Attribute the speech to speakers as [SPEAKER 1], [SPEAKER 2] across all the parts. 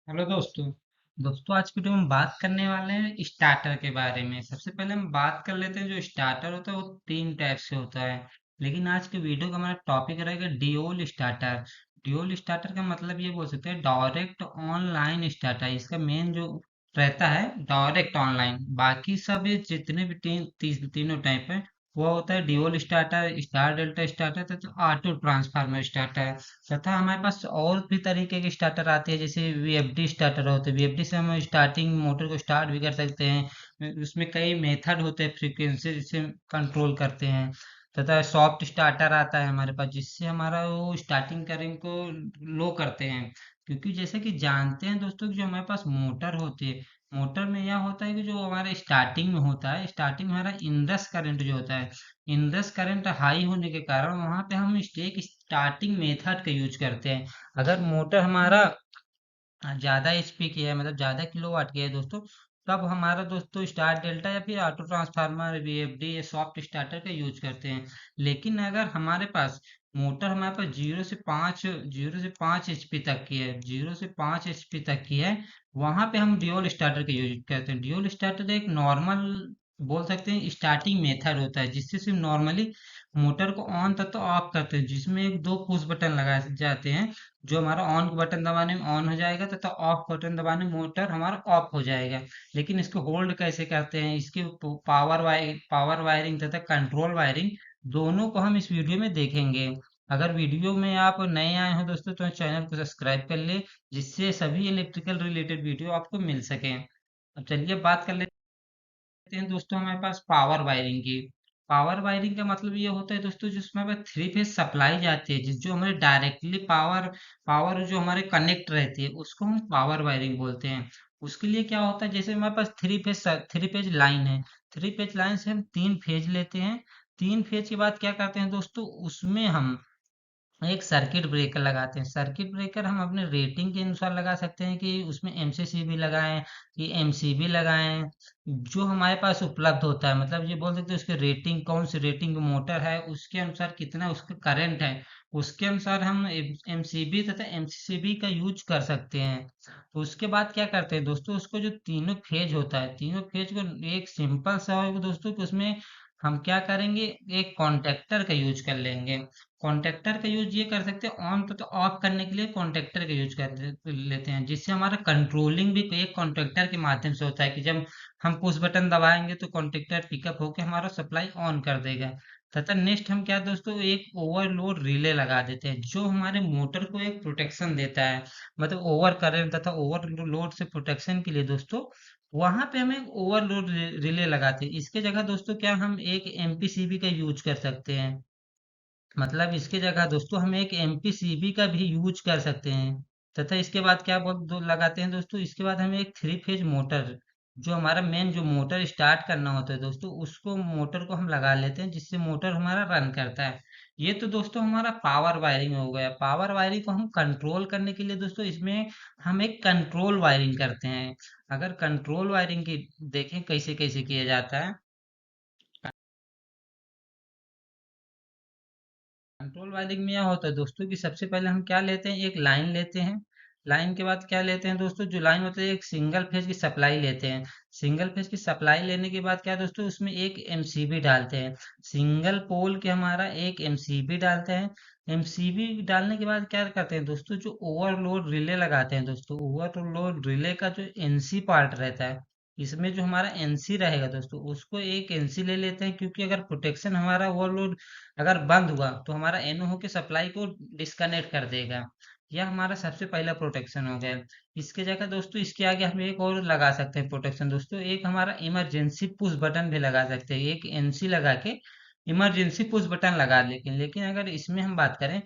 [SPEAKER 1] Hello दोस्तों। आज की वीडियो में बात करने वाले हैं स्टार्टर के बारे में। सबसे पहले हम बात कर लेते हैं, जो स्टार्टर होता है वो तीन टाइप से होता है। लेकिन आज के वीडियो का हमारा टॉपिक रहेगा ड्यूल स्टार्टर। ड्यूल स्टार्टर का मतलब ये बोल सकते हैं डायरेक्ट ऑनलाइन स्टार्टर। इसका मेन जो रहता है डायरेक्ट ऑनलाइन। बाकी सब ये जितने भी तीनों टाइप है वो होता है dual starter, star delta starter तथा ऑटो ट्रांसफार्मर स्टार्टर। तथा हमारे पास और भी तरीके के स्टार्टर आते हैं, जैसे वीएफडी स्टार्टर होते हैं। वीएफडी से हम स्टार्टिंग मोटर को स्टार्ट भी कर सकते हैं। उसमें कई मेथड होते हैं, फ्रीक्वेंसी जिससे कंट्रोल करते हैं। तथा सॉफ्ट स्टार्टर आता है हमारे पास, जिससे हमारा वो स्टार्टिंग करंट को लो करते हैं। क्योंकि जैसे कि जानते हैं दोस्तों कि जो हमारे पास मोटर होती है, मोटर में यह होता है कि जो हमारे स्टार्टिंग में होता है, स्टार्टिंग में हमारा इंडस करंट जो होता है, इंडस करंट हाई होने के कारण वहां पे हम स्टेक स्टार्टिंग मेथड का यूज करते हैं। अगर मोटर हमारा ज्यादा एचपी की है, मतलब ज्यादा किलोवाट की है दोस्तों, तब हमारा दोस्तों स्टार डेल्टा या फिर ऑटो ट्रांसफार्मर, वीएफडी या सॉफ्ट स्टार्टर का यूज करते हैं। लेकिन अगर हमारे पास मोटर हमारे पास जीरो से पाँच एचपी तक की है, 0 से 5 एचपी तक की है, वहां पे हम ड्यूल स्टार्टर का यूज करते हैं। ड्यूल स्टार्टर एक नॉर्मल बोल सकते हैं स्टार्टिंग मेथड होता है, जिससे सिर्फ नॉर्मली मोटर को ऑन तथा ऑफ करते हैं, जिसमें एक दो पुश बटन लगाए जाते हैं। जो हमारा ऑन बटन दबाने में ऑन हो जाएगा तथा ऑफ बटन दबाने में मोटर हमारा ऑफ हो जाएगा। लेकिन इसको होल्ड कैसे करते हैं, इसकी पावर वायरिंग तथा कंट्रोल वायरिंग दोनों को हम इस वीडियो में देखेंगे। अगर वीडियो में आप नए आए हो दोस्तों तो चैनल को सब्सक्राइब कर ले, जिससे सभी इलेक्ट्रिकल रिलेटेड वीडियो आपको मिल सके। अब चलिए बात कर लेते हैं दोस्तों हमारे पास पावर वायरिंग की। पावर वायरिंग का मतलब ये होता है दोस्तों, जिसमें हमें थ्री फेज सप्लाई जाती है, जिस जो हमारे डायरेक्टली पावर पावर जो हमारे कनेक्ट रहती है उसको हम पावर वायरिंग बोलते हैं। उसके लिए क्या होता है, जैसे हमारे पास थ्री फेज लाइन है। थ्री फेज लाइन से हम तीन फेज लेते हैं। तीन फेज के बाद क्या करते हैं दोस्तों, उसमें हम एक सर्किट ब्रेकर लगाते हैं। सर्किट ब्रेकर हम अपने रेटिंग के अनुसार लगा सकते हैं कि उसमें एमसीसीबी लगाएं कि एमसीबी लगाएं, जो हमारे पास उपलब्ध होता है। मतलब ये बोल सकते हैं उसकी रेटिंग, कौन सी रेटिंग की मोटर है उसके अनुसार कितना उसका करंट है, उसके अनुसार हम एमसीबी तथा एमसीसीबी का यूज कर सकते हैं। तो उसके बाद क्या करते हैं दोस्तों, उसको जो तीनों फेज होता है, तीनों फेज को एक सिंपल सा होगा दोस्तों कि उसमें हम क्या करेंगे, एक कॉन्टेक्टर का यूज कर लेंगे। कॉन्टेक्टर का यूज ये कर सकते हैं ऑन तो ऑफ करने के लिए कॉन्टेक्टर का यूज लेते हैं, जिससे हमारा कंट्रोलिंग भी एक कॉन्टेक्टर के माध्यम से होता है कि जब हम पुश बटन दबाएंगे तो कॉन्टेक्टर पिकअप होकर हमारा सप्लाई ऑन कर देगा। तथा नेक्स्ट हम क्या दोस्तों, एक ओवरलोड रिले लगा देते हैं, जो हमारे मोटर को एक प्रोटेक्शन देता है। मतलब ओवर करंट तथा ओवरलोड से प्रोटेक्शन के लिए दोस्तों वहां पे हम एक ओवरलोड रिले लगाते हैं। इसके जगह दोस्तों क्या हम एक एमपीसीबी का यूज कर सकते हैं। मतलब इसके जगह दोस्तों हम एक एमपीसीबी का भी यूज कर सकते हैं। तथा इसके बाद क्या लगाते हैं दोस्तों, इसके बाद हम एक थ्री फेज मोटर, जो हमारा मेन जो मोटर स्टार्ट करना होता है दोस्तों, उसको मोटर को हम लगा लेते हैं, जिससे मोटर हमारा रन करता है। ये तो दोस्तों हमारा पावर वायरिंग हो गया। पावर वायरिंग को हम कंट्रोल करने के लिए दोस्तों इसमें हम एक कंट्रोल वायरिंग करते हैं। अगर कंट्रोल वायरिंग की देखें कैसे कैसे किया जाता है। कंट्रोल वायरिंग में यह होता है दोस्तों कि सबसे पहले हम क्या लेते हैं, एक लाइन लेते हैं। लाइन के बाद क्या लेते हैं दोस्तों, जो लाइन होती है एक सिंगल फेज की सप्लाई लेते हैं। सिंगल फेज की सप्लाई लेने के बाद क्या दोस्तों, उसमें एक एमसीबी डालते हैं। सिंगल पोल के हमारा एक एमसीबी डालते हैं। एमसीबी डालने के बाद क्या करते हैं दोस्तों, जो ओवरलोड रिले लगाते हैं दोस्तों, ओवरलोड रिले का जो एनसी पार्ट रहता है, इसमें जो हमारा एनसी रहेगा दोस्तों उसको एक एनसी ले लेते हैं। क्योंकि अगर प्रोटेक्शन हमारा ओवरलोड अगर बंद हुआ तो हमारा एनओ के सप्लाई को डिस्कनेक्ट कर देगा। यह हमारा सबसे पहला प्रोटेक्शन हो गया। इसके जगह दोस्तों इसके आगे हम एक और लगा सकते हैं प्रोटेक्शन दोस्तों, एक हमारा इमरजेंसी पुश बटन भी लगा सकते हैं। एक एनसी लगा के इमरजेंसी पुश बटन लगा, लेकिन अगर इसमें हम बात करें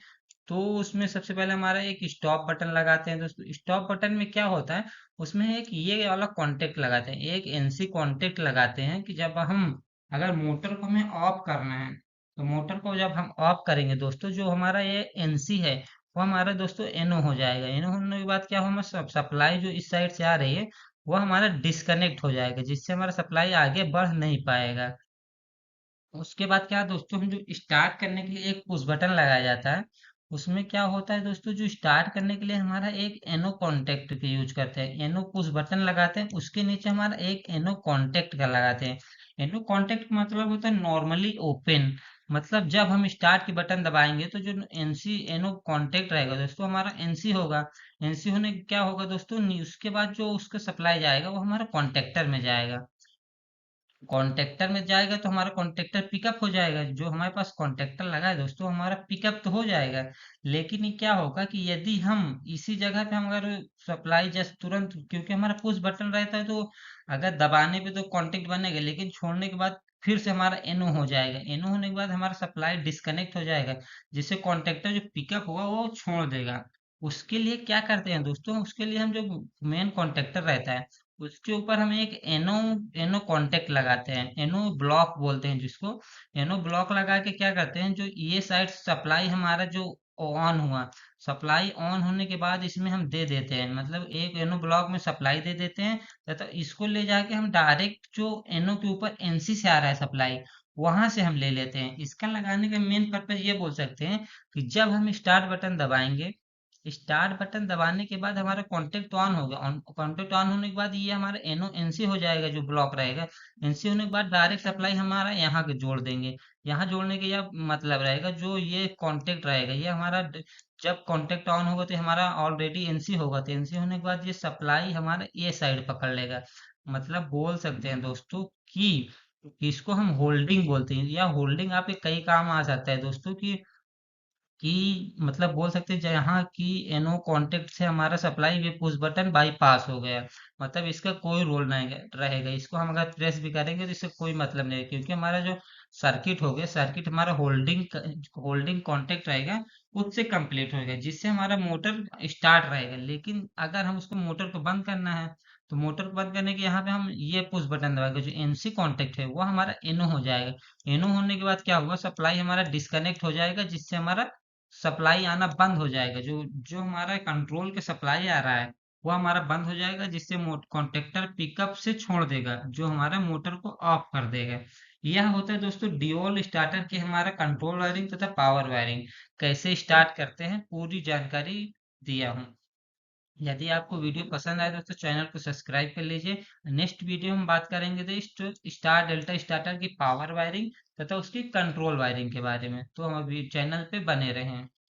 [SPEAKER 1] तो उसमें सबसे पहले हमारा एक स्टॉप बटन लगाते हैं दोस्तों। स्टॉप बटन में क्या होता है, उसमें एक ये वाला कॉन्टेक्ट लगाते हैं, एक एनसी कॉन्टेक्ट लगाते हैं कि जब हम अगर मोटर को हमें ऑफ करना है, तो मोटर को जब हम ऑफ करेंगे दोस्तों, जो हमारा ये एनसी है वो हमारा दोस्तों एनओ हो जाएगा। एनओ होने के बाद क्या होगा, सप्लाई जो इस साइड से आ रही है वो हमारा डिस्कनेक्ट हो जाएगा, जिससे हमारा सप्लाई आगे बढ़ नहीं पाएगा। उसके बाद क्या दोस्तों, हम जो स्टार्ट करने के लिए एक पुश बटन लगाया जाता है, उसमें क्या होता है दोस्तों, जो स्टार्ट करने के लिए हमारा एक एनो कॉन्टेक्ट का यूज करते हैं, एनो पुश बटन लगाते हैं, उसके नीचे हमारा एक एनो कॉन्टेक्ट का लगाते हैं। एनो कॉन्टेक्ट मतलब होता है नॉर्मली ओपन, मतलब जब हम स्टार्ट की बटन दबाएंगे तो जो एनसी एनो कॉन्टेक्ट रहेगा दोस्तों हमारा एनसी होगा। एनसी होने के क्या होगा दोस्तों, उसके बाद जो उसका सप्लाई जाएगा वो हमारा कॉन्टेक्टर में जाएगा। कॉन्ट्रेक्टर में जाएगा तो हमारा कॉन्ट्रेक्टर पिकअप हो जाएगा, जो हमारे पास कॉन्ट्रेक्टर लगा है दोस्तों हमारा पिकअप तो हो जाएगा। लेकिन ये क्या होगा कि यदि हम इसी जगह पे हम अगर सप्लाई जस्ट तुरंत, क्योंकि हमारा पुश बटन रहता है तो अगर दबाने पे तो कांटेक्ट बनेगा, लेकिन छोड़ने के बाद फिर से हमारा एनो हो जाएगा। एनो होने के बाद हमारा सप्लाई डिस्कनेक्ट हो जाएगा, जिससे कॉन्ट्रेक्टर जो पिकअप होगा वो छोड़ देगा। उसके लिए क्या करते हैं दोस्तों, उसके लिए हम जो मेन कॉन्ट्रेक्टर रहता है उसके ऊपर हम एक एनो एनो कॉन्टेक्ट लगाते हैं, एनो ब्लॉक बोलते हैं जिसको। एनो ब्लॉक लगा के क्या करते हैं, जो ये साइड सप्लाई हमारा जो ऑन हुआ, सप्लाई ऑन होने के बाद इसमें हम दे देते हैं, मतलब एक एनो ब्लॉक में सप्लाई दे देते हैं तथा इसको ले जाके हम डायरेक्ट जो एनो के ऊपर एनसी से आ रहा है सप्लाई, वहां से हम ले लेते हैं। इसका लगाने का मेन पर्पज ये बोल सकते हैं कि जब हम स्टार्ट बटन दबाएंगे, स्टार्ट बटन दबाने के बाद हमारा कॉन्टेक्ट ऑन होगा, कॉन्टेक्ट ऑन होने के बाद ये हमारा एनओ एनसी हो जाएगा, जो ब्लॉक रहेगा। एनसी होने के बाद डायरेक्ट सप्लाई हमारा यहाँ के जोड़ देंगे। यहाँ जोड़ने का यह मतलब रहेगा, जो ये कॉन्टेक्ट रहेगा ये हमारा जब कॉन्टेक्ट ऑन होगा तो हमारा ऑलरेडी एनसी होगा, तो एनसी होने के बाद ये सप्लाई हमारा ये साइड पकड़ लेगा। मतलब बोल सकते हैं दोस्तों कि इसको हम होल्डिंग बोलते हैं, या होल्डिंग आपके कई काम आ सकता है दोस्तों कि मतलब बोल सकते हैं जहाँ की एनो कांटेक्ट से हमारा सप्लाई वे पुश बटन बाईपास हो गया, मतलब इसका कोई रोल नहीं रहेगा। इसको हम अगर प्रेस भी करेंगे तो इससे कोई मतलब नहीं है, क्योंकि हमारा जो सर्किट हो गया, सर्किट हमारा होल्डिंग होल्डिंग कांटेक्ट रहेगा, उससे कंप्लीट होगा, जिससे हमारा मोटर स्टार्ट रहेगा। लेकिन अगर हम उसको मोटर को बंद करना है तो मोटर को बंद करने के यहाँ पे हम ये पुश बटन दबाएंगे, जो एनसी कांटेक्ट है वो हमारा एनो हो जाएगा। एनो होने के बाद क्या होगा, सप्लाई हमारा डिस्कनेक्ट हो जाएगा, जिससे हमारा सप्लाई आना बंद हो जाएगा, जो जो हमारा कंट्रोल के सप्लाई आ रहा है वो हमारा बंद हो जाएगा, जिससे कॉन्ट्रेक्टर पिकअप से छोड़ देगा, जो हमारा मोटर को ऑफ कर देगा। यह होता है दोस्तों ड्यूल स्टार्टर के हमारा कंट्रोल वायरिंग तथा पावर वायरिंग कैसे स्टार्ट करते हैं, पूरी जानकारी दिया हूँ। यदि आपको वीडियो पसंद आए दोस्तों चैनल को सब्सक्राइब कर लीजिए। नेक्स्ट वीडियो में बात करेंगे तो स्टार डेल्टा स्टार्टर की पावर वायरिंग तथा उसकी कंट्रोल वायरिंग के बारे में, तो हम अभी चैनल पे बने रहें।